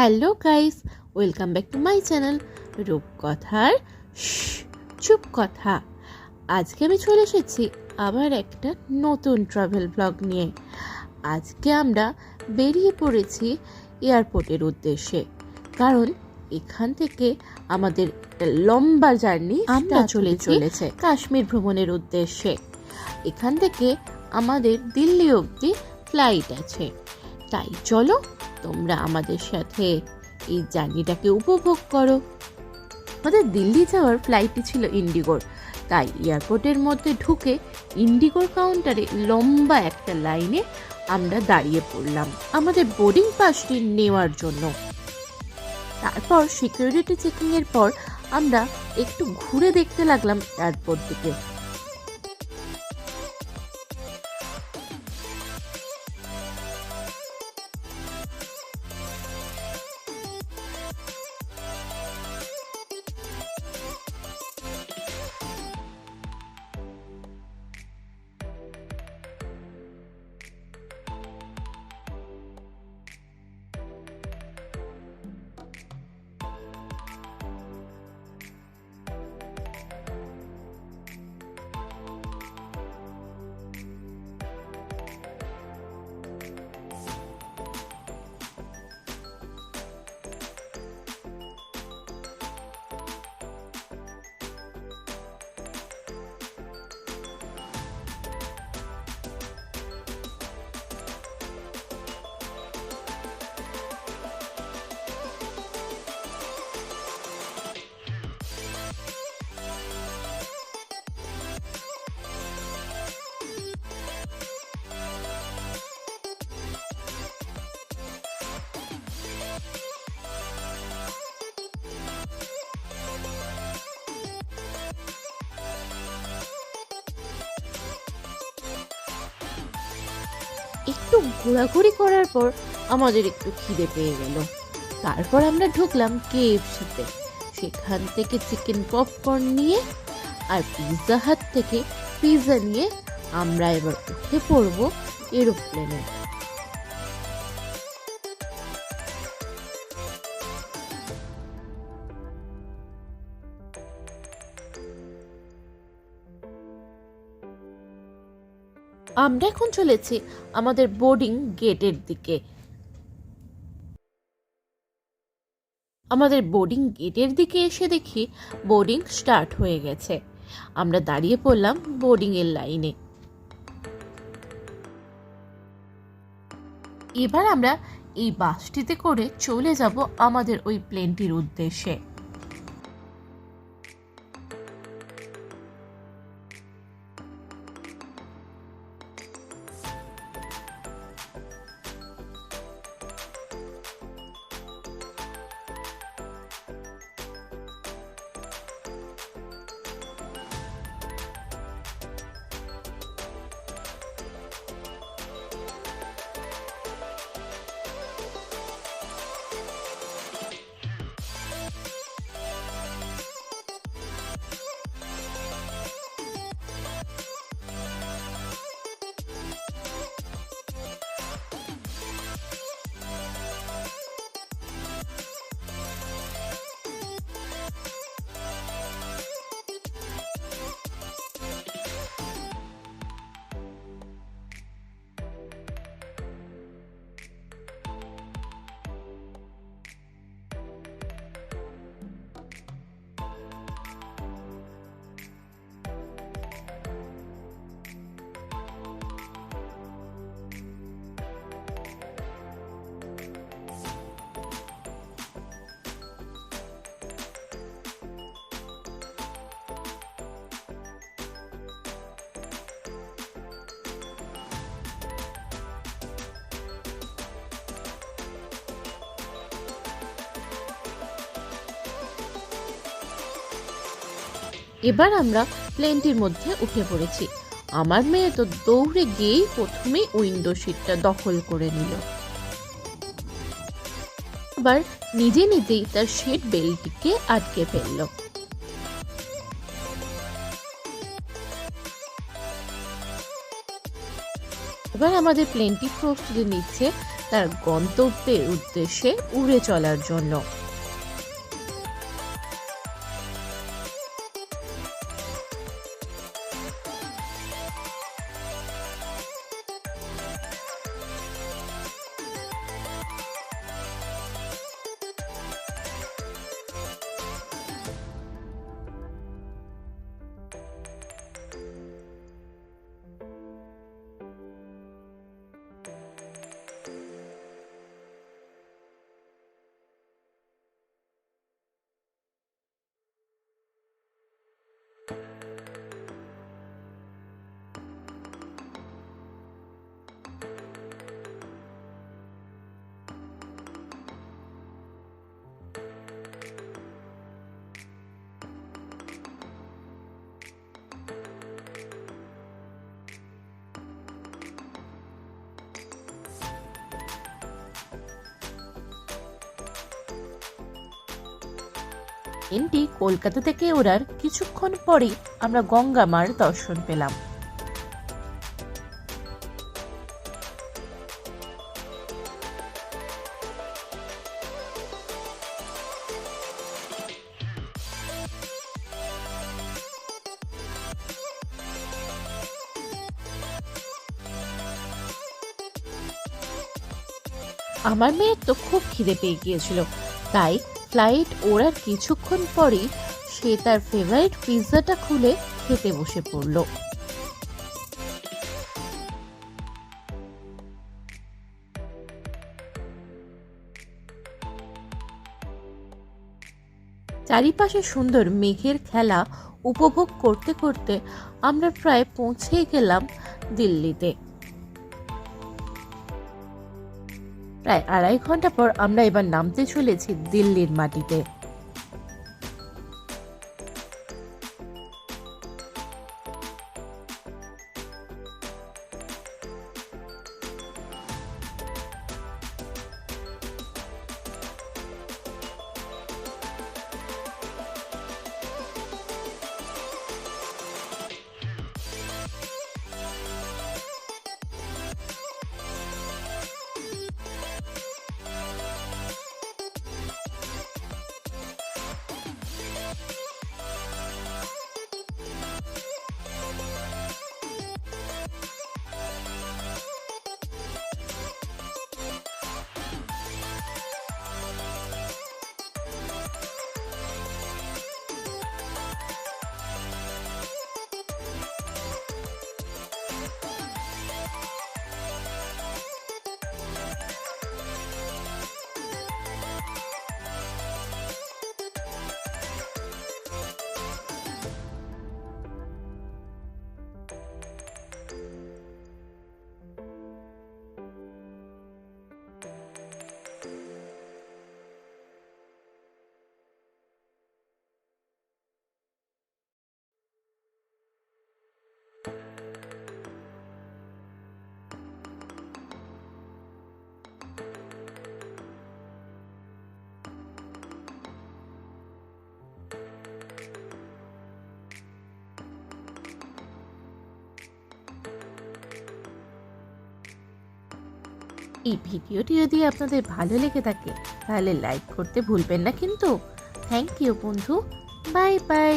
Hello guys, welcome back to my channel রূপকথার চুপ কথা। আজকে আমি চলে এসেছি আবার একটা নতুন ট্রাভেল ব্লগ নিয়ে। আজকে আমরা বেরিয়ে পড়েছি এয়ারপোর্টের উদ্দেশ্যে, কারণ এখান থেকে আমাদের লম্বা জার্নি আমরা চলেছে কাশ্মীর ভ্রমণের উদ্দেশ্যে। এখান থেকে আমাদের দিল্লি অবধি ফ্লাইট আছে, তাই চলো তোমরা আমাদের সাথে এই জার্নিটাকে উপভোগ করো। আমাদের দিল্লি যাওয়ার ফ্লাইটটি ছিল ইন্ডিগোর, তাই এয়ারপোর্টের মধ্যে ঢুকে ইন্ডিগোর কাউন্টারে লম্বা একটা লাইনে আমরা দাঁড়িয়ে পড়লাম আমাদের বোর্ডিং পাসটি নেওয়ার জন্য। তারপর সিকিউরিটি চেকিং এর পর আমরা একটু ঘুরে দেখতে লাগলাম এয়ারপোর্ট দিকে। একটু ঘোরাঘুরি করার পর আমাদের একটু খিদে পেয়ে গেল। তারপর আমরা ঢুকলাম KFC-তে। সেখান থেকে চিকেন পপকর্ন নিয়ে আর পিৎজা হাট থেকে পিৎজা নিয়ে আমরা এবার উঠে পড়বো এরোপ্লেনে। আমরা এখন চলেছি আমাদের বোর্ডিং গেটের দিকে। আমাদের বোর্ডিং গেটের দিকে এসে দেখি বোর্ডিং স্টার্ট হয়ে গেছে। আমরা দাঁড়িয়ে পড়লাম বোর্ডিং এর লাইনে। এবার আমরা এই বাসটিতে করে চলে যাব আমাদের ওই প্লেনটির উদ্দেশ্যে। এবার আমরা প্লেনটির মধ্যে উঠে পড়েছি। আমার মেয়ে তো দৌড়ে গিয়েই প্রথমেই উইন্ডো সিটটা দখল করে নিল। আবার নিজে নিজেই তার সিট বেল্টটিকে আটকে ফেলল। এবার আমাদের প্লেনটি প্রস্তুতি নিচ্ছে তার গন্তব্যের উদ্দেশ্যে উড়ে চলার জন্য। ট্রেনটি কলকাতা থেকে ওড়ার কিছুক্ষণ পরেই আমরা গঙ্গা মার দর্শন পেলাম। আমার মেয়ের তো খুব খিদে পেয়ে গিয়েছিল, তাই ফ্লাইট ওড়ার কিছুক্ষণ পরেই সে তার ফেভারিট পিৎজাটা খুলে খেতে বসে পড়ল। চারিপাশে সুন্দর মেঘের খেলা উপভোগ করতে করতে আমরা প্রায় পৌঁছেই গেলাম দিল্লিতে। প্রায় 2.5 ঘন্টা পর আমরা এবার নামতে চলেছি দিল্লির মাটিতে। এই ভিডিওটি যদি আপনাদের ভালো লেগে থাকে তাহলে লাইক করতে ভুলবেন না কিন্তু। থ্যাংক ইউ বন্ধু, বাই বাই।